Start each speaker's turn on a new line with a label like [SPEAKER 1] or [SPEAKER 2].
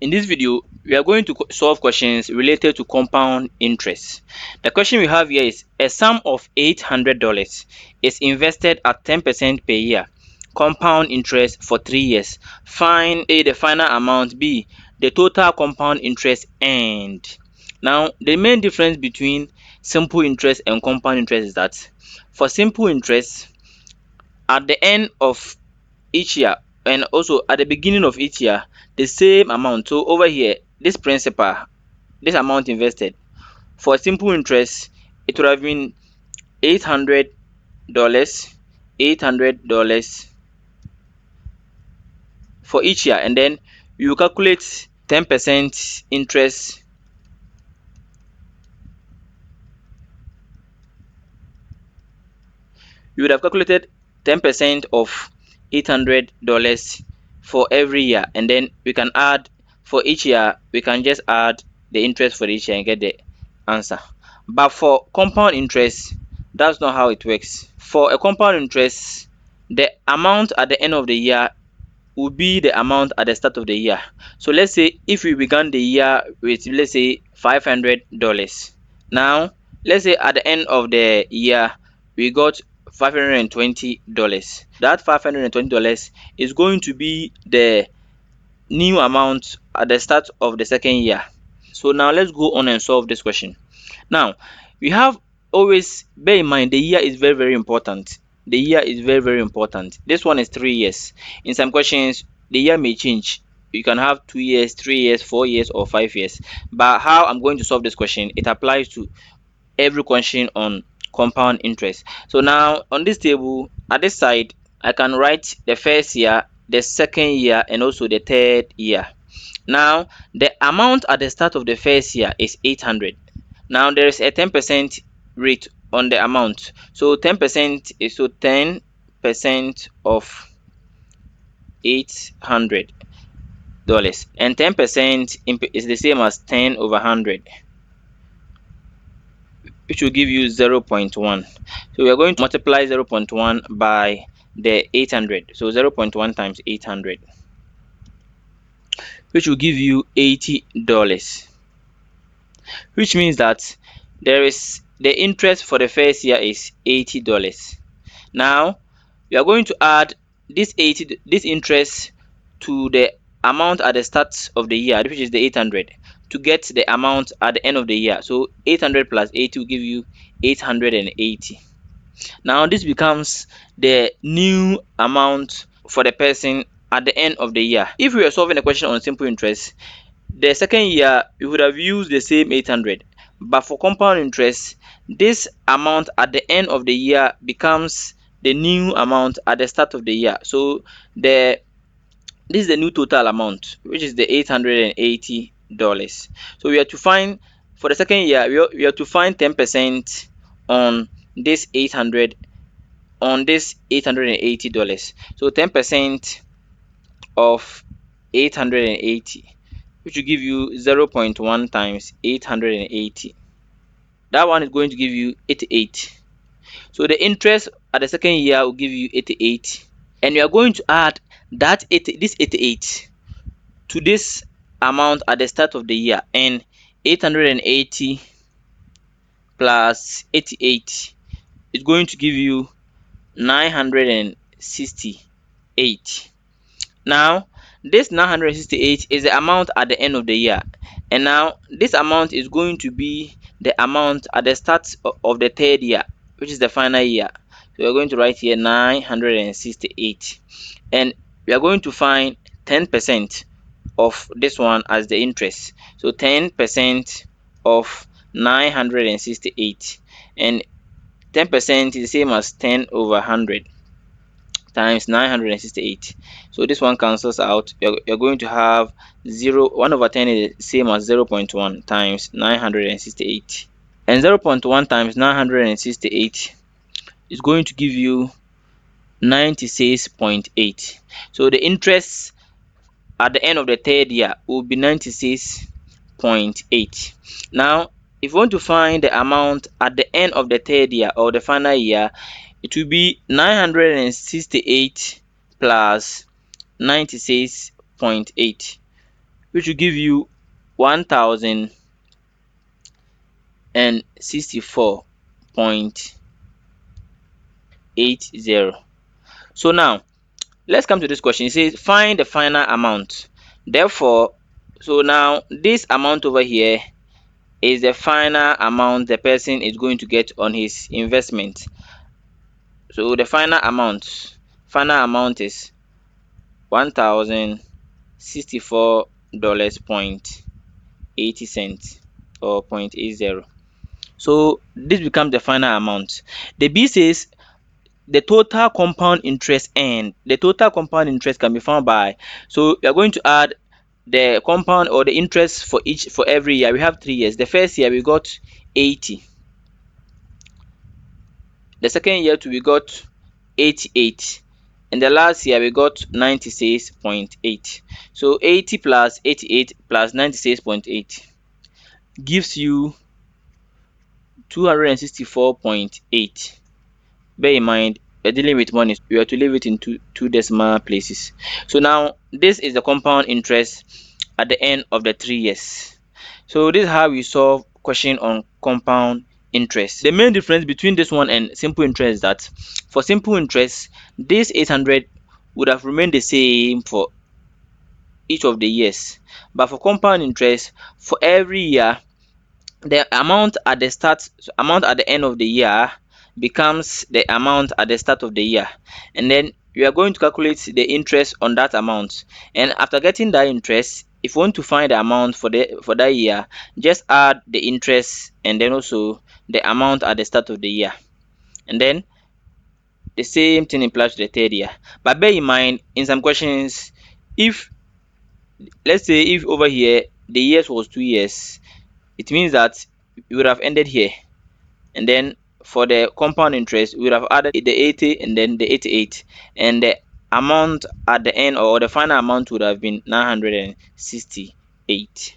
[SPEAKER 1] In this video, we are going to solve questions related to compound interest. The question we have here is a sum of $800 is invested at 10% per year, compound interest for 3 years. Find A, the final amount, B, the total compound interest earned. Now, the main difference between simple interest and compound interest is that for simple interest, at the end of each year and also at the beginning of each year, the same amount. So over here, this principal, this amount invested for simple interest, it would have been $800, $800 for each year, and then you calculate 10% interest. You would have calculated 10% of $800 for every year, and then we can add for each year. We can just add the interest for each year and get the answer. But for compound interest, that's not how it works. For a compound interest, the amount at the end of the year will be the amount at the start of the year. So let's say if we began the year with, let's say, $500. Now let's say at the end of the year we got $520. That $520 is going to be the new amount at the start of the second year. So now let's go on and solve this question. Now we have, always bear in mind, the year is very important. The year is very important. This one is 3 years. In some questions the year may change. You can have 2 years, 3 years, 4 years, or 5 years. But how I'm going to solve this question, it applies to every question on compound interest. So now on this table at this side, I can write the first year, the second year, and also the third year. Now the amount at the start of the first year is 800. Now there is a 10% rate on the amount. So 10% is, so 10% of $800, and 10% is the same as 10 over 100, which will give you 0.1. So we are going to multiply 0.1 by the 800. So 0.1 times 800, which will give you $80, which means that there is the interest for the first year is $80. Now we are going to add this interest to the amount at the start of the year, which is the 800, to get the amount at the end of the year. So 800 plus 80 will give you 880. Now this becomes the new amount for the person at the end of the year. If we were solving a question on simple interest, the second year we would have used the same 800, but for compound interest, this amount at the end of the year becomes the new amount at the start of the year. So this is the new total amount, which is the $880. So we have to find, for the second year, we have to find 10% on this 800, on this $880. So 10% of 880, which will give you 0.1 times 880. That one is going to give you 88. So the interest at the second year will give you 88, and you are going to add that this 88 to this amount at the start of the year, and 880 plus 88 is going to give you 968. Now this 968 is the amount at the end of the year, and now this amount is going to be the amount at the start of the third year, which is the final year. So we're going to write here 968, and we are going to find 10% of this one as the interest. So 10% of 968, and 10% is the same as 10 over 100 times 968. So this one cancels out. You're going to have 1 over 10 is the same as 0.1 times 968, and 0.1 times 968 is going to give you 96.8. So the interest at the end of the third year will be 96.8. Now if you want to find the amount at the end of the third year or the final year, it will be 968 plus 96.8, which will give you 1064.80. So now let's come to this question. It says find the final amount. Therefore, so now this amount over here is the final amount the person is going to get on his investment. So the final amount is $1,064.80 or 0.80. So this becomes the final amount. The B says the total compound interest earned. The total compound interest can be found by, so we are going to add the compound or the interest for every year. We have 3 years. The first year we got 80. The second year too we got 88. And the last year we got 96.8. So 80 plus 88 plus 96.8 gives you 264.8. Bear in mind, we're dealing with money, so you have to leave it in two decimal places. So now this is the compound interest at the end of the 3 years. So this is how we solve question on compound interest. The main difference between this one and simple interest is that for simple interest, this 800 would have remained the same for each of the years, but for compound interest, for every year the amount at the end of the year becomes the amount at the start of the year, and then you are going to calculate the interest on that amount. And after getting that interest, if you want to find the amount for that year, just add the interest and then also the amount at the start of the year, and then the same thing applies to the third year. But bear in mind, in some questions, if let's say if over here the years was 2 years, it means that you would have ended here, and then for the compound interest we would have added the 80 and then the 88, and the amount at the end or the final amount would have been 968.